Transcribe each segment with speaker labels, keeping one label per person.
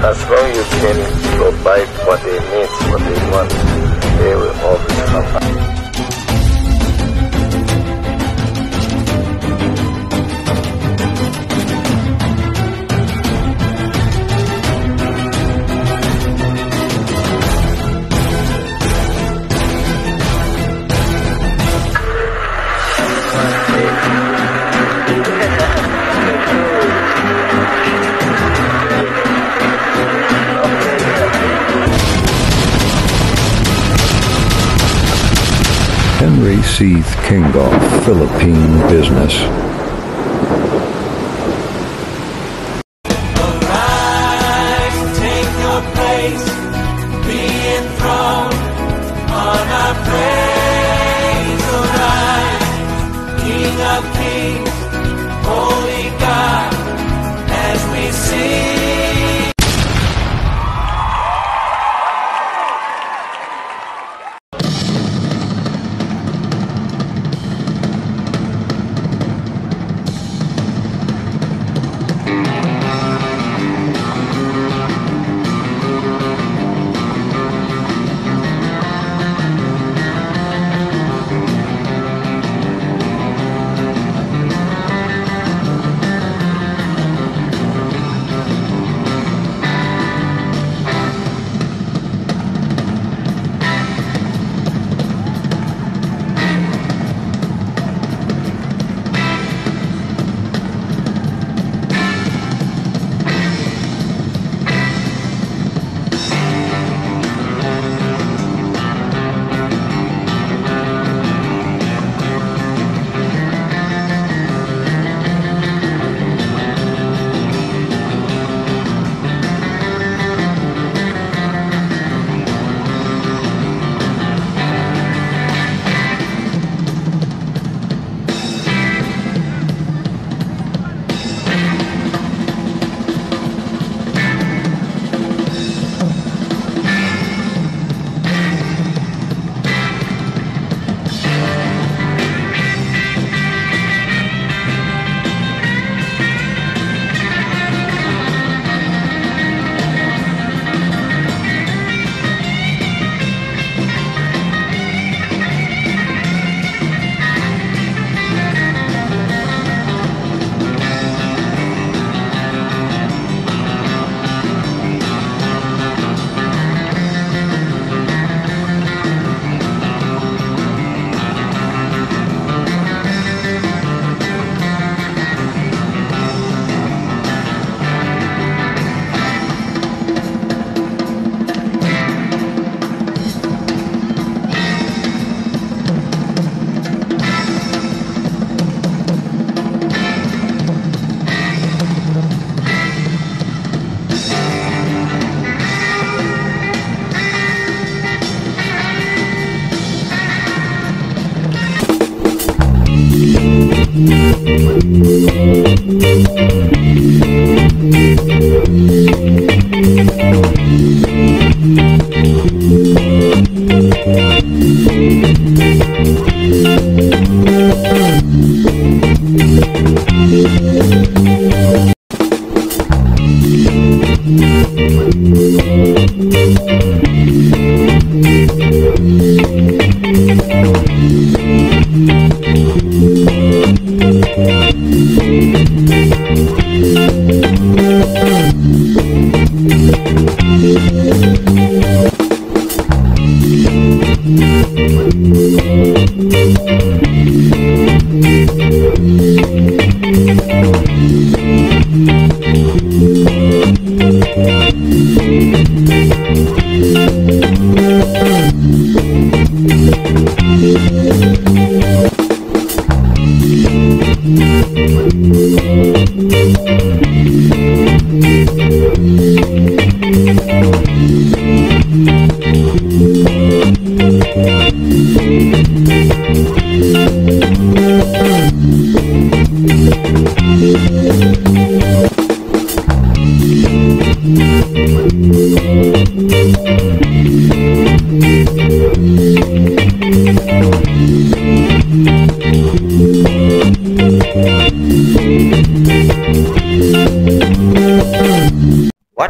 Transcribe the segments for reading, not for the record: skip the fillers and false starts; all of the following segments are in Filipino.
Speaker 1: as long as you can provide what they need, what they want, they will always come back.
Speaker 2: Henry Seeth Kingoff, Philippine Business.
Speaker 3: Arise, take your place, be enthroned on our praise. Arise, King of Kings, Holy God, as we sing.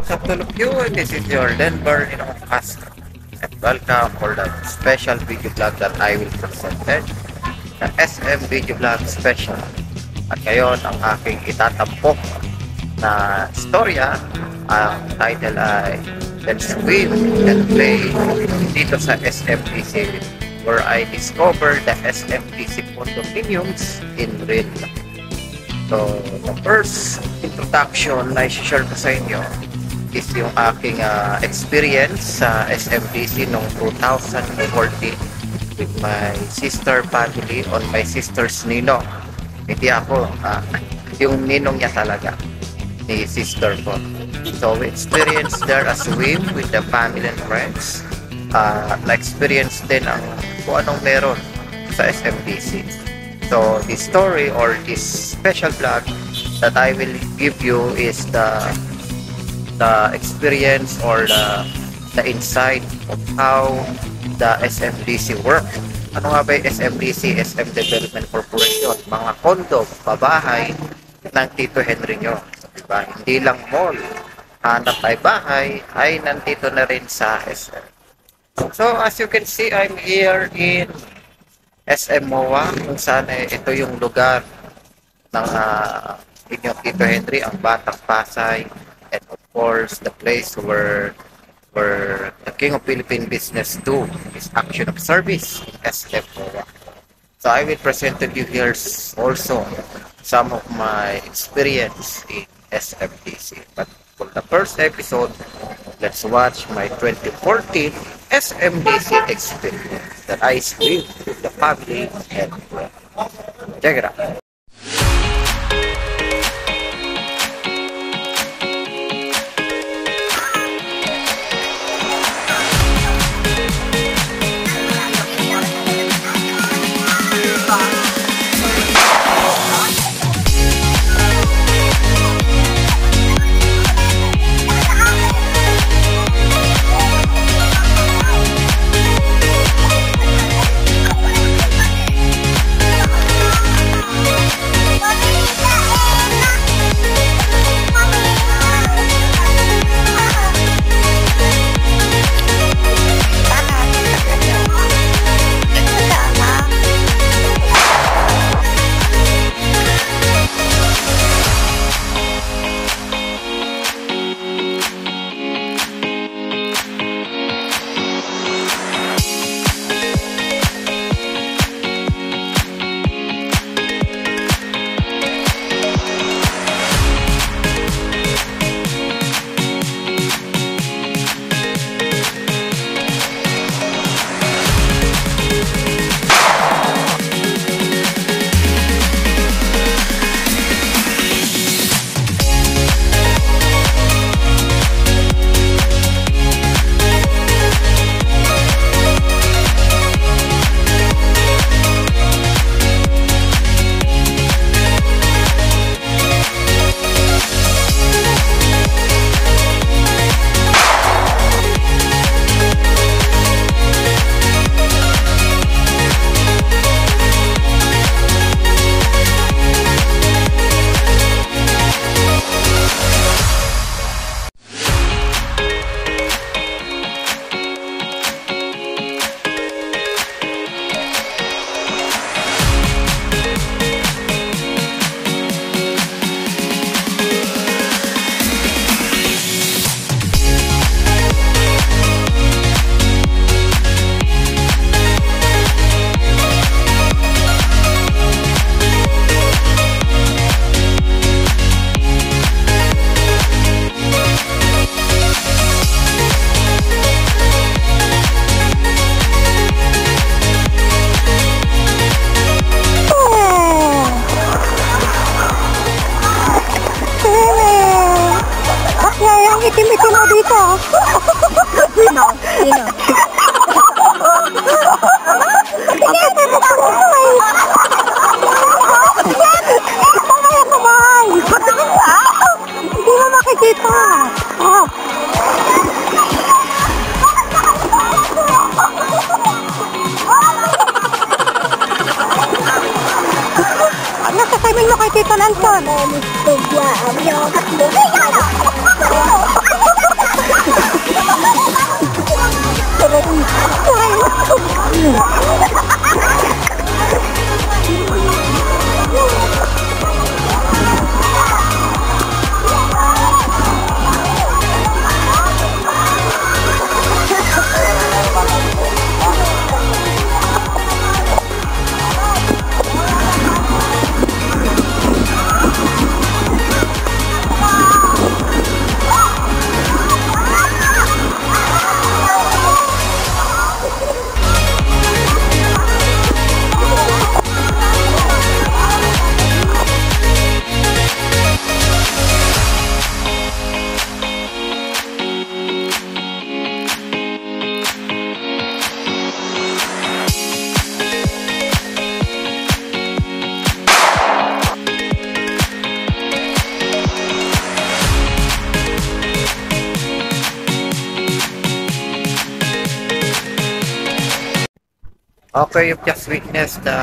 Speaker 4: up to all of you? This is your Denver Castro. And welcome for the special video vlog that I will present. The SM video vlog special. At ngayon, ang aking itatampok na istorya, ang title ay Let's Swim and Play dito sa SMDC, where I discovered the SMDC condominiums in real life. So, the first introduction na i-share ko sa inyo is yung aking experience sa SMDC noong 2014 with my sister family on my sister's ninong. Hindi ako, yung ninong niya talaga, ni sister ko. So, we experienced there a swim with the family and friends. Na-experience din ang kung anong meron sa SMDC. So, this story or this special vlog that I will give you is the experience or the insight of how the SMDC work. Ano nga ba yung SMDC? SM Development Corporation. Mga kondo, pabahay ng Tito Henry nyo. Diba? Hindi lang mall. Hanap ay bahay ay nandito na rin sa SM. So, as you can see, I'm here in SM MOA, kung saan ito yung lugar ng inyong Tito Henry, ang Batang Pasay, and of course, the place where the King of Philippine Business do his action of service in SM MOA. So I will present to you here also some of my experience in SMDC. But for the first episode, let's watch my 2014 SMDC experience that I spent with the family and friends. Check it out.
Speaker 5: Itim-itim mo dito. Sino? Sino? Hindi mo makikita. Ano sasabihin mo kay Tito Nelson?
Speaker 4: Okay, you've just witnessed the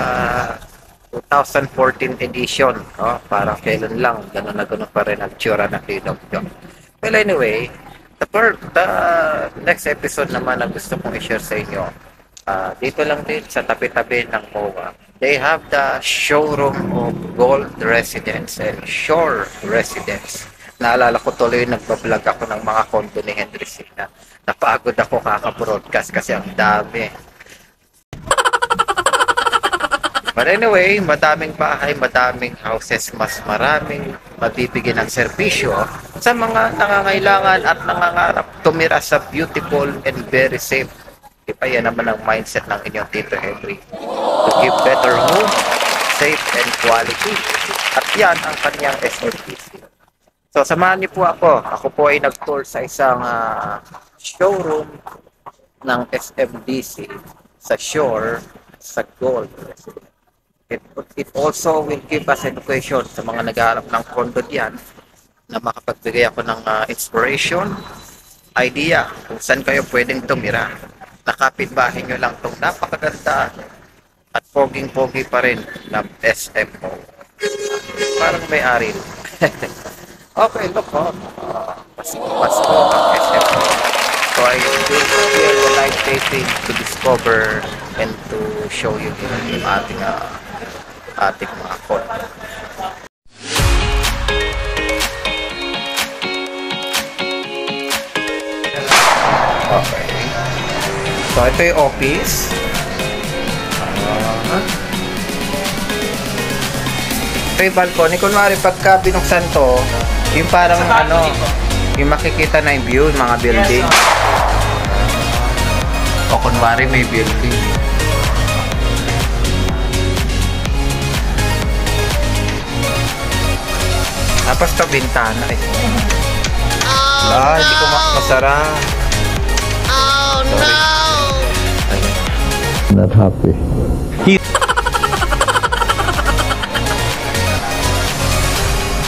Speaker 4: 2014 edition. No? Parang kailan lang, gano'n na gano'n pa rin ang tsura ng Lidog yun. Well, anyway, the next episode naman na gusto kong i-share sa inyo, dito lang din sa tabi-tabi ng MOA. They have the showroom of Gold Residence and Shore Residence. Naalala ko tuloy nagbablog ako ng mga condo ni Henry Sina. Napagod ako kaka-broadcast kasi ang dami. But anyway, madaming bahay, madaming houses, mas maraming mabibigyan ng serbisyo sa mga nangangailangan at nangangarap tumira sa beautiful and very safe. Di ba yan naman ang mindset ng inyong Tito Henry? To give better home, safe and quality. At yan ang kanyang SMBC. So samahan niyo po ako. Ako po ay nag-tour sa isang showroom ng SMBC sa Shore, sa Gold. It also will give us education sa mga nag-aaral ng condo diyan na makapagbigay ako ng inspiration, idea kung saan kayo pwedeng tumira. Nakapitbahay nyo lang itong napakaganda at poging-pogi pa rin na SMO. Parang may-ari. Okay, look po. Pasko ang SMO. So I will do here the live taping to discover and to show you yung ating mga condo. Okay. So ito yung office. Ito yung balcony. Kunwari pagka binuksan to, yung parang yung makikita na yung view, yung mga building. O kunwari may building. Tapos ito bintana eh. Hindi ko masara.
Speaker 3: Oh no!
Speaker 2: Not happy.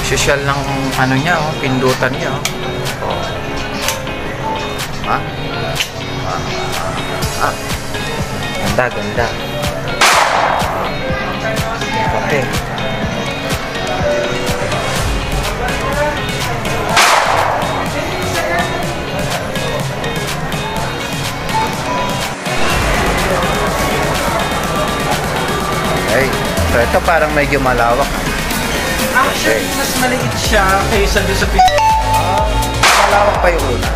Speaker 4: Social ng ano niya, pindutan niya. Ganda. Okay. So ito parang medyo malawak.
Speaker 6: Actually, mas maliit siya kaysa doon sa
Speaker 4: Malawak pa yung una.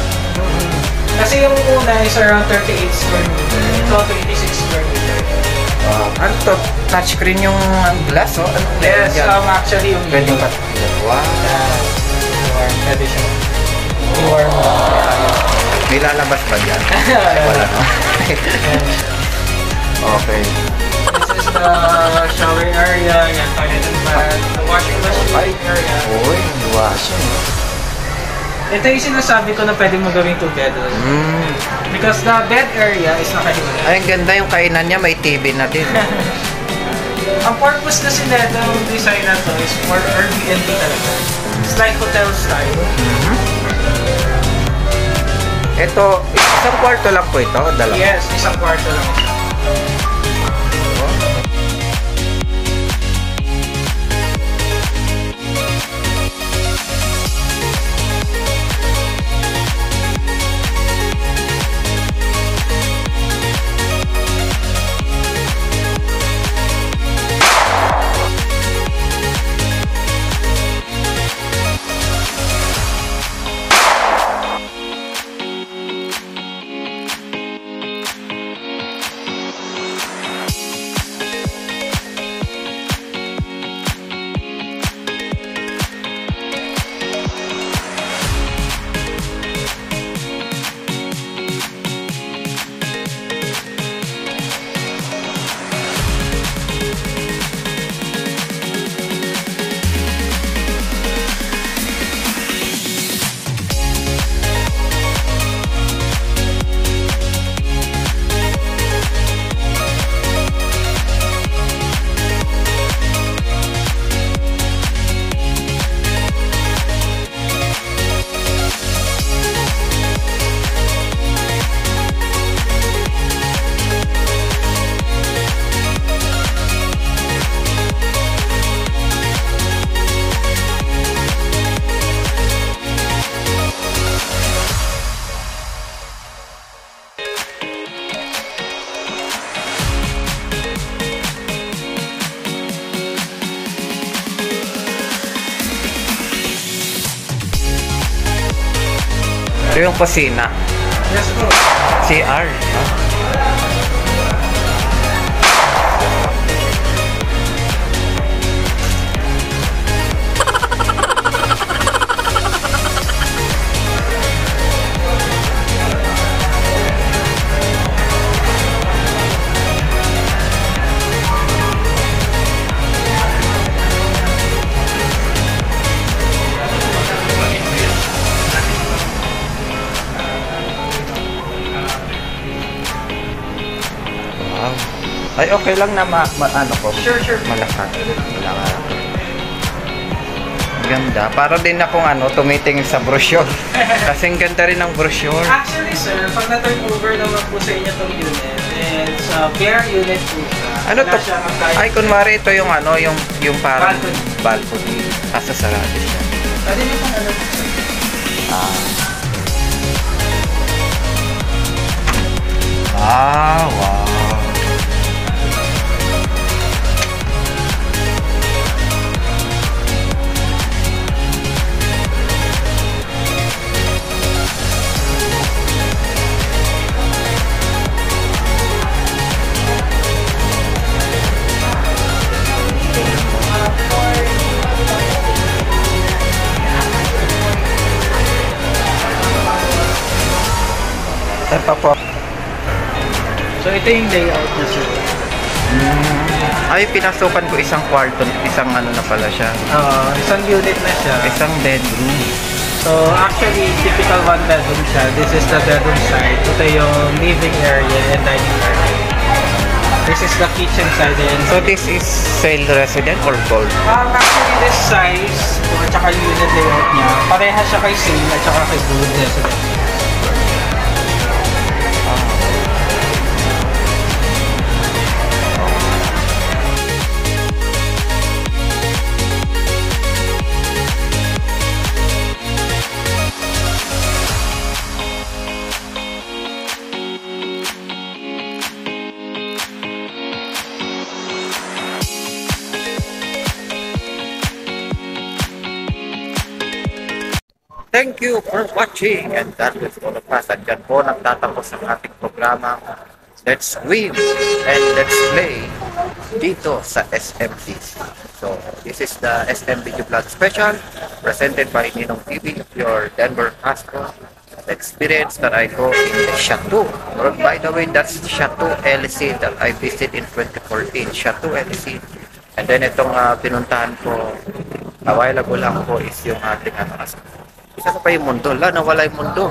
Speaker 6: Kasi yung una is around 38 square meter. Ito, 26 square meter.
Speaker 4: Ano to? Touchscreen yung glass, oh? Ano
Speaker 6: Yes, actually yung
Speaker 4: pwede ba? Wow.
Speaker 6: Pwede siya. Warm.
Speaker 4: May lalabas ba dyan? Wala, no? Okay.
Speaker 6: This is the shower area, yan, toilet and bath, the washing machine area.
Speaker 4: Uy, washing.
Speaker 6: Ito yung sinasabi ko na pwedeng magawing two bedroom. Because the bed area is nakahiwalay.
Speaker 4: Ay, ang ganda yung kainan niya, may TV na din.
Speaker 6: Ang purpose kasi nito, yung design na to is for Airbnb talaga. It's like hotel style.
Speaker 4: Ito, isang kwarto lang po ito, dalawa.
Speaker 6: Yes, isang kwarto lang ito.
Speaker 4: Ito yung kusina.
Speaker 6: Yes po.
Speaker 4: CR. No? Wow. Ay, okay lang na ano ko.
Speaker 6: Sure.
Speaker 4: Malakas. Malakas. Ganda. Para din akong tumitingin sa brochure. Kasing ganda rin ng brochure.
Speaker 6: Actually, sir, pag na-turn over naman po sa inyo itong unit, it's a bare unit po siya.
Speaker 4: Ano to?
Speaker 6: Wala siyang kahit-
Speaker 4: Ay, kunwari ito yung yung parang
Speaker 6: Balcony.
Speaker 4: balcony. Asa sarado siya.
Speaker 6: Pwede niyo pong ano po, sir.
Speaker 4: Wow. Saan pa po?
Speaker 6: So, ito yung layout niya, sir.
Speaker 4: Ay, pinasukan ko isang kwarto. Isang na pala siya.
Speaker 6: Isang unit na siya.
Speaker 4: Isang bedroom.
Speaker 6: So, actually, typical one bedroom siya. This is the bedroom side. Ito yung living area and dining area. This is the kitchen side. And
Speaker 4: So, this is sale resident or gold?
Speaker 6: actually, this size, or tsaka yung unit layout niya, pareha siya kay sale at tsaka kay gold resident.
Speaker 4: Thank you for watching, and that was all of us. At dyan po nagtatapos ang ating programa. Let's swim and let's play dito sa SMDC. So, this is the SM Video Vlog Special presented by Ninong TV, your Denver Castro. The experience that I go in the Chateau. Or by the way, that's Chateau LC that I visited in 2014. Chateau LC. And then itong pinuntahan ko a while ago lang po is yung ating saan pa yung mundo? Nawala yung mundo.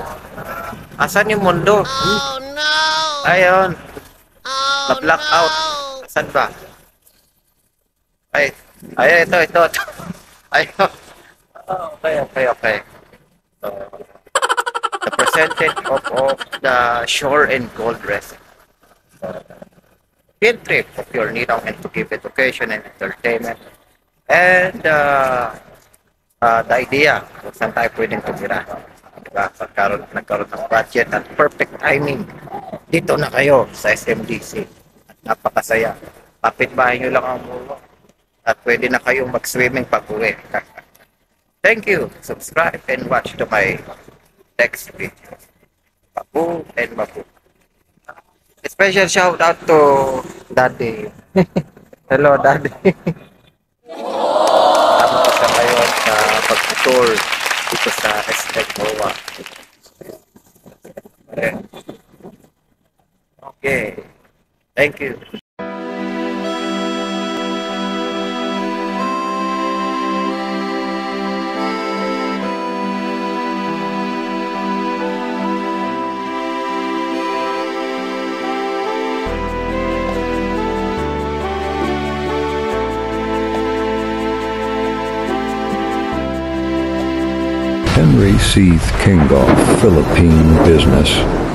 Speaker 4: Asan yung mundo?
Speaker 3: Oh no!
Speaker 4: Ayun.
Speaker 3: Oh
Speaker 4: Na-black out.
Speaker 3: no!
Speaker 4: Asan ba? Ay, ito. Ayun. Okay. So, the percentage of the shore and gold rest. Field trip of your Ninong and to give education and entertainment. And the idea kung saan tayo pwedeng tumira. Diba? Nagkaroon ng budget at perfect timing. Dito na kayo sa SMDC. At napakasaya. Kapitbahay nyo lang ang muro. At pwede na kayong mag-swimming pag-uwi. Thank you. Subscribe and watch to my next video. Babu and Babu. Special shout out to Daddy. Hello, Daddy. Sa ngayon sa pag-tour dito sa SM MOA. Okay. Thank you.
Speaker 2: Henry Seeth Kingoff, Philippine Business.